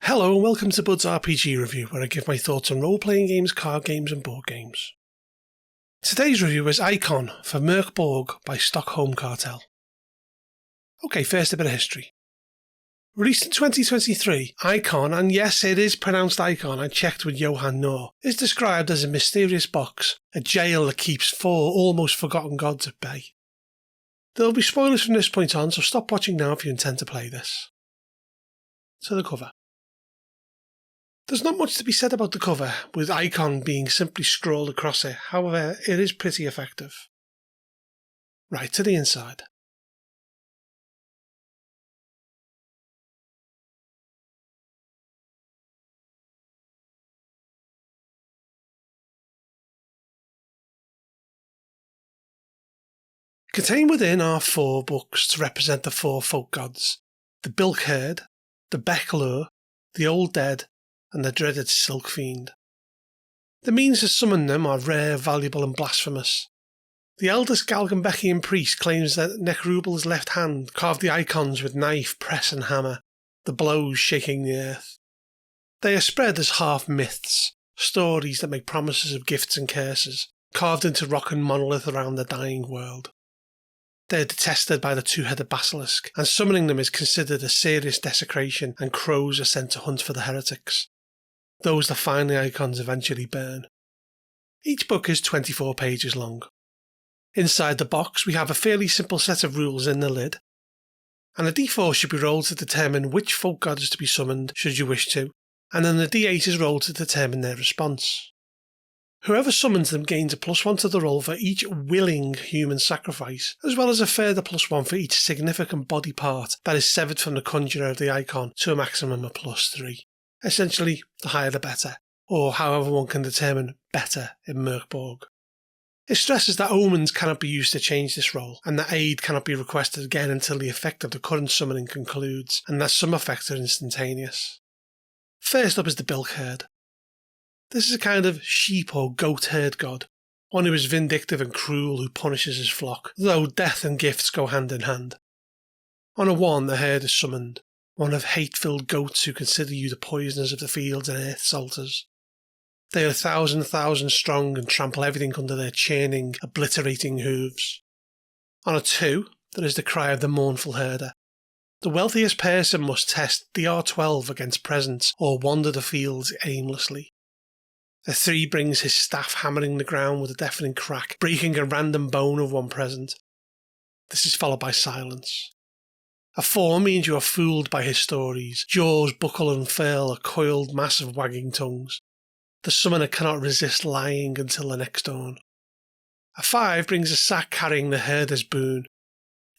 Hello and welcome to Bud's RPG Review, where I give my thoughts on role-playing games, card games and board games. Today's review is IKHON for Mörk Borg by Stockholm Kartell. Okay, first a bit of history. Released in 2023, IKHON, and yes it is pronounced IKHON, I checked with Johan Noor, is described as a mysterious box, a jail that keeps four almost forgotten gods at bay. There will be spoilers from this point on, so stop watching now if you intend to play this. So the cover. There's not much to be said about the cover, with IKHON being simply scrolled across it, however it is pretty effective. Right to the inside. Contained within are 4 books to represent the 4 folk gods, the Bilk Herd, the Becklur, the Old Dead, and the dreaded Silk Fiend. The means to summon them are rare, valuable and blasphemous. The eldest Galgenbeckian priest claims that Necrubal's left hand carved the icons with knife, press and hammer, the blows shaking the earth. They are spread as half myths, stories that make promises of gifts and curses, carved into rock and monolith around the dying world. They are detested by the 2-headed basilisk, and summoning them is considered a serious desecration, and crows are sent to hunt for the heretics. Those that find the icons eventually burn. Each book is 24 pages long. Inside the box we have a fairly simple set of rules in the lid, and a d4 should be rolled to determine which folk god is to be summoned should you wish to, and then the d8 is rolled to determine their response. Whoever summons them gains a +1 to the roll for each willing human sacrifice, as well as a further +1 for each significant body part that is severed from the conjurer of the icon to a maximum of +3. Essentially, the higher the better, or however one can determine better in Mörk Borg. It stresses that omens cannot be used to change this roll, and that aid cannot be requested again until the effect of the current summoning concludes, and that some effects are instantaneous. First up is the Bilk Herd. This is a kind of sheep or goat herd god, one who is vindictive and cruel who punishes his flock, though death and gifts go hand in hand. On a 1, the herd is summoned, one of hate-filled goats who consider you the poisoners of the fields and earth's altars. They are 1,000 strong and trample everything under their churning, obliterating hooves. On a 2, there is the cry of the mournful herder. The wealthiest person must test DR12 against presents or wander the fields aimlessly. A 3 brings his staff hammering the ground with a deafening crack, breaking a random bone of one present. This is followed by silence. A 4 means you are fooled by his stories. Jaws buckle and furl a coiled mass of wagging tongues. The summoner cannot resist lying until the next dawn. A 5 brings a sack carrying the herder's boon.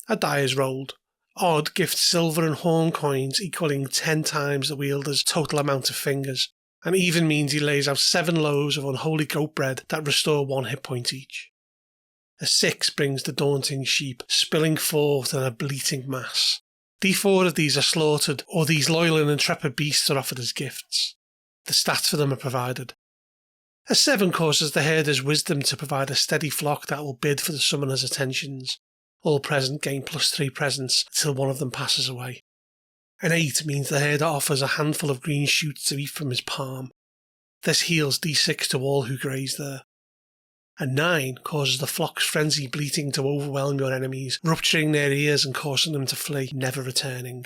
A die is rolled. Odd gifts silver and horn coins equalling 10 times the wielder's total amount of fingers, and even means he lays out 7 loaves of unholy goat bread that restore 1 hit point each. A 6 brings the daunting sheep, spilling forth in a bleating mass. D4 of these are slaughtered, or these loyal and intrepid beasts are offered as gifts. The stats for them are provided. A 7 causes the herder's wisdom to provide a steady flock that will bid for the summoner's attentions. All present gain +3 presents until one of them passes away. An 8 means the herder offers a handful of green shoots to eat from his palm. This heals D6 to all who graze there. A 9 causes the flock's frenzied bleating to overwhelm your enemies, rupturing their ears and causing them to flee, never returning.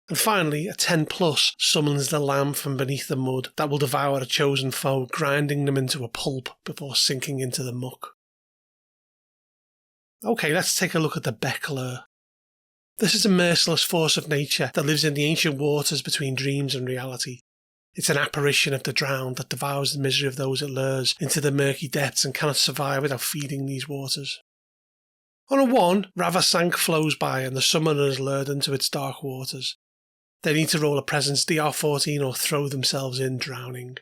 And finally, a 10+ summons the lamb from beneath the mud that will devour a chosen foe, grinding them into a pulp before sinking into the muck. Okay, let's take a look at the Becklur. This is a merciless force of nature that lives in the ancient waters between dreams and reality. It's an apparition of the drowned that devours the misery of those it lures into the murky depths and cannot survive without feeding these waters. On a 1, Ravasank flows by and the summoner is lured into its dark waters. They need to roll a presence DR14 or throw themselves in drowning.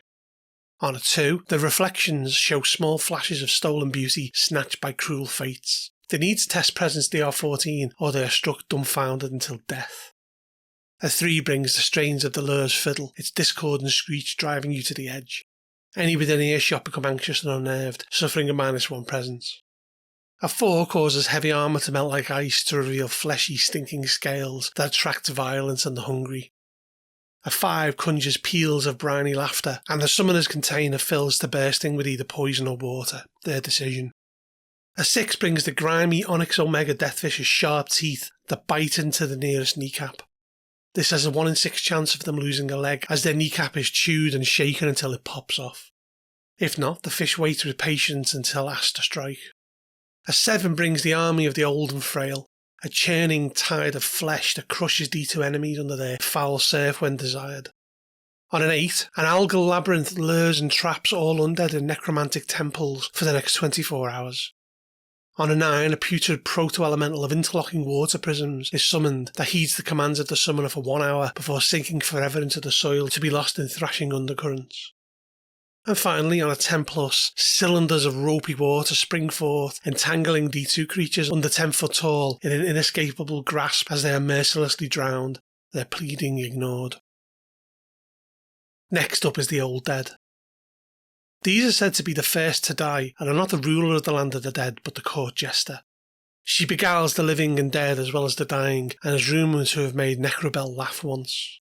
On a 2, the reflections show small flashes of stolen beauty snatched by cruel fates. They need to test presence DR14 or they are struck dumbfounded until death. A 3 brings the strains of the lure's fiddle, its discordant screech driving you to the edge. Any within earshot become anxious and unnerved, suffering a -1 presence. A 4 causes heavy armour to melt like ice to reveal fleshy, stinking scales that attract violence and the hungry. A 5 conjures peals of briny laughter, and the summoner's container fills to bursting with either poison or water, their decision. A 6 brings the grimy Onyx Omega Deathfish's sharp teeth that bite into the nearest kneecap. This has a 1 in 6 chance of them losing a leg, as their kneecap is chewed and shaken until it pops off. If not, the fish waits with patience until asked to strike. A 7 brings the army of the old and frail, a churning tide of flesh that crushes D2 enemies under their foul surf when desired. On an 8, an algal labyrinth lures and traps all undead in necromantic temples for the next 24 hours. On a 9, a putrid proto-elemental of interlocking water prisms is summoned that heeds the commands of the summoner for 1 hour before sinking forever into the soil to be lost in thrashing undercurrents. And finally, on a 10+, cylinders of ropey water spring forth, entangling D2 creatures under 10 foot tall in an inescapable grasp as they are mercilessly drowned, their pleading ignored. Next up is the Old Dead. These are said to be the first to die, and are not the ruler of the land of the dead, but the court jester. She beguiles the living and dead as well as the dying, and is rumoured to have made Necrobell laugh once.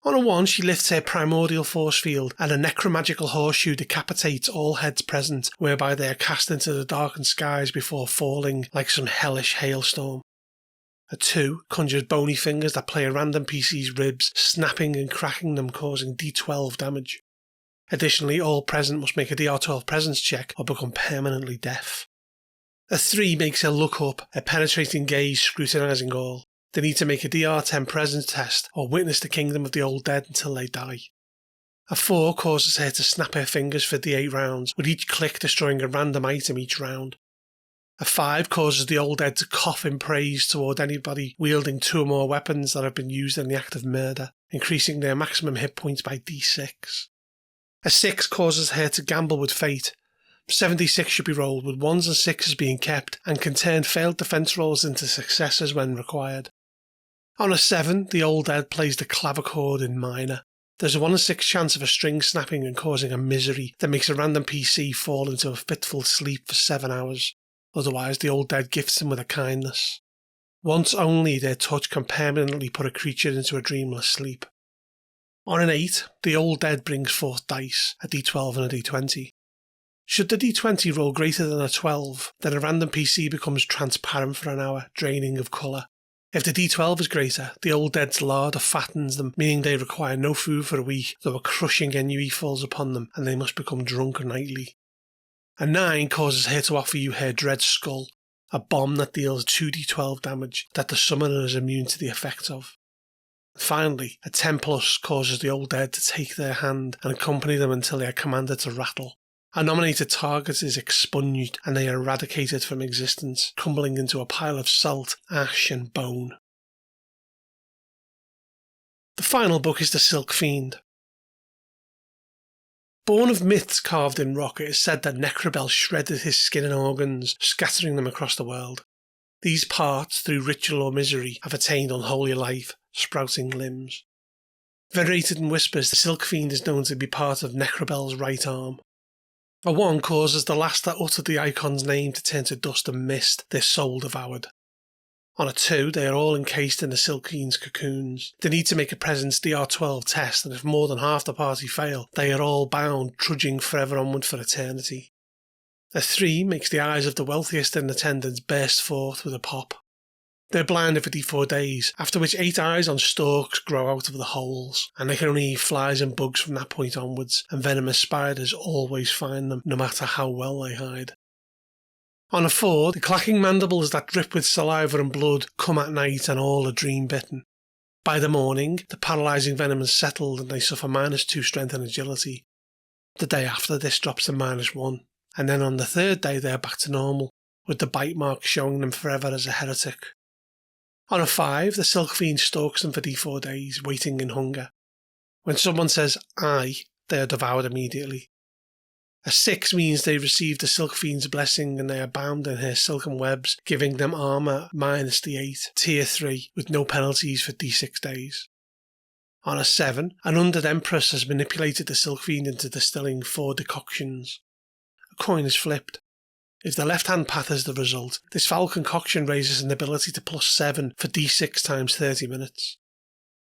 On a 1, she lifts her primordial force field, and a necromagical horseshoe decapitates all heads present, whereby they are cast into the darkened skies before falling like some hellish hailstorm. A 2 conjures bony fingers that play a random PC's ribs, snapping and cracking them, causing D12 damage. Additionally, all present must make a DR12 presence check or become permanently deaf. A 3 makes her look up, a penetrating gaze scrutinising all. They need to make a DR10 presence test or witness the kingdom of the old dead until they die. A 4 causes her to snap her fingers for D8 rounds, with each click destroying a random item each round. A 5 causes the old dead to cough in praise toward anybody wielding 2 or more weapons that have been used in the act of murder, increasing their maximum hit points by D6. A 6 causes her to gamble with fate. 76 should be rolled, with 1s and 6s being kept, and can turn failed defence rolls into successes when required. On a 7, the old dead plays the clavichord in minor. There's a 1 in 6 chance of a string snapping and causing a misery that makes a random PC fall into a fitful sleep for 7 hours. Otherwise, the old dead gifts him with a kindness. Once only, their touch can permanently put a creature into a dreamless sleep. On an 8, the old dead brings forth dice, a D12 and a D20. Should the D20 roll greater than a 12, then a random PC becomes transparent for an hour, draining of colour. If the D12 is greater, the old dead's larder fattens them, meaning they require no food for a week, though a crushing ennui falls upon them and they must become drunk nightly. A 9 causes her to offer you her dread skull, a bomb that deals 2d12 damage that the summoner is immune to the effects of. Finally, a 10+ causes the old dead to take their hand and accompany them until they are commanded to rattle. A nominated target is expunged and they are eradicated from existence, crumbling into a pile of salt, ash and bone. The final book is The Silk Fiend. Born of myths carved in rock, it is said that Necrobell shredded his skin and organs, scattering them across the world. These parts, through ritual or misery, have attained unholy life, sprouting limbs. Venerated in whispers, the Silk Fiend is known to be part of Necrobell's right arm. A 1 causes the last that uttered the IKHON's name to turn to dust and mist, their soul devoured. On a 2, they are all encased in the Silk Fiend's cocoons. They need to make a presence DR12 test, and if more than half the party fail, they are all bound, trudging forever onward for eternity. A 3 makes the eyes of the wealthiest in attendance burst forth with a pop. They're blinded for D4 days, after which 8 eyes on stalks grow out of the holes, and they can only eat flies and bugs from that point onwards, and venomous spiders always find them, no matter how well they hide. On a 4, the clacking mandibles that drip with saliva and blood come at night and all are dream-bitten. By the morning, the paralysing venom has settled and they suffer -2 strength and agility. The day after, this drops to -1, and then on the 3rd day they are back to normal, with the bite mark showing them forever as a heretic. On a 5, the Silk Fiend stalks them for D4 days, waiting in hunger. When someone says "I," they are devoured immediately. A 6 means they receive the Silk Fiend's blessing and they are bound in her silken webs, giving them armour -D8, tier 3, with no penalties for D6 days. On a 7, an undead empress has manipulated the Silk Fiend into distilling 4 decoctions. A coin is flipped. If the left-hand path is the result, this foul concoction raises an ability to +7 for D6 times 30 minutes.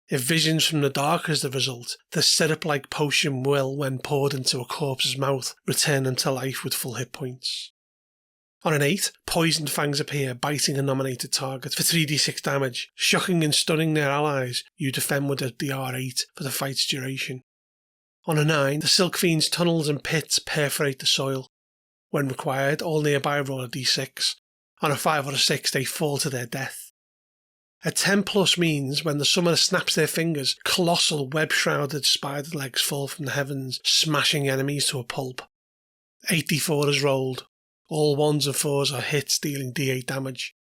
If visions from the dark is the result, the syrup-like potion will, when poured into a corpse's mouth, return them to life with full hit points. On an 8, poisoned fangs appear, biting a nominated target for 3d6 damage. Shocking and stunning their allies, you defend with the R8 for the fight's duration. On a 9, the Silk Fiend's tunnels and pits perforate the soil. When required, all nearby roll a d6. On a 5 or a 6, they fall to their death. A 10 plus means when the summoner snaps their fingers, colossal web-shrouded spider legs fall from the heavens, smashing enemies to a pulp. 8d4 is rolled. All 1s and 4s are hits, dealing d8 damage.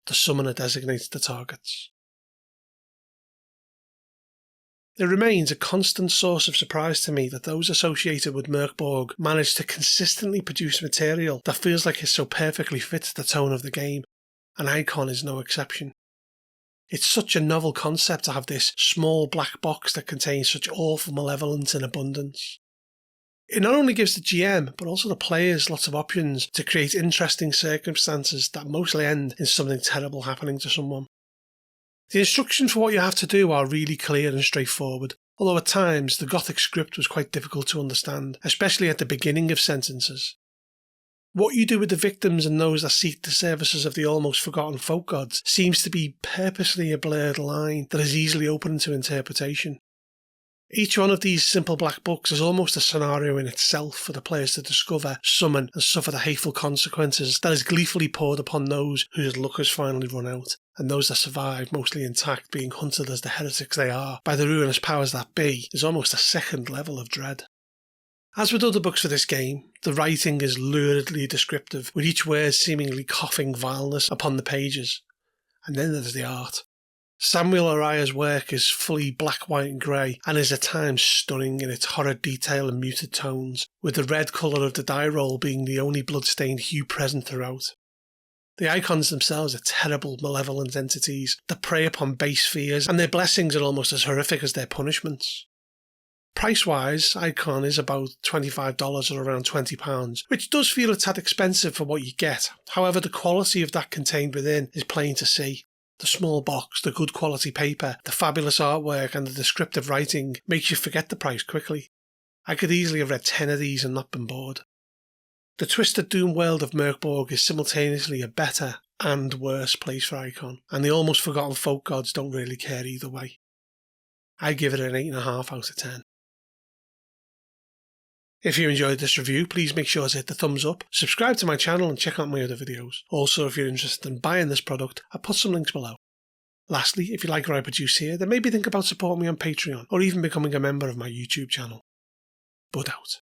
The summoner designates the targets. It remains a constant source of surprise to me that those associated with Borg manage to consistently produce material that feels like it so perfectly fits the tone of the game, and IKHON is no exception. It's such a novel concept to have this small black box that contains such awful malevolence in abundance. It not only gives the GM, but also the players lots of options to create interesting circumstances that mostly end in something terrible happening to someone. The instructions for what you have to do are really clear and straightforward, although at times the Gothic script was quite difficult to understand, especially at the beginning of sentences. What you do with the victims and those that seek the services of the almost forgotten folk gods seems to be purposely a blurred line that is easily open to interpretation. Each one of these simple black books is almost a scenario in itself for the players to discover, summon, and suffer the hateful consequences that is gleefully poured upon those whose luck has finally run out, and those that survive, mostly intact, being hunted as the heretics they are by the ruinous powers that be, is almost a second level of dread. As with other books for this game, the writing is luridly descriptive, with each word seemingly coughing vileness upon the pages. And then there's the art. Samuel Araya's work is fully black, white and grey, and is at times stunning in its horrid detail and muted tones, with the red colour of the die roll being the only blood-stained hue present throughout. The icons themselves are terrible, malevolent entities that prey upon base fears, and their blessings are almost as horrific as their punishments. Price-wise, IKHON is about $25 or around £20, which does feel a tad expensive for what you get. However, the quality of that contained within is plain to see. The small box, the good quality paper, the fabulous artwork and the descriptive writing makes you forget the price quickly. I could easily have read 10 of these and not been bored. The twisted doom world of Borg is simultaneously a better and worse place for IKHON, and the almost forgotten folk gods don't really care either way. I give it an 8.5 out of 10. If you enjoyed this review, please make sure to hit the thumbs up, subscribe to my channel and check out my other videos. Also, if you're interested in buying this product, I'll put some links below. Lastly, if you like what I produce here, then maybe think about supporting me on Patreon or even becoming a member of my YouTube channel. Bud out.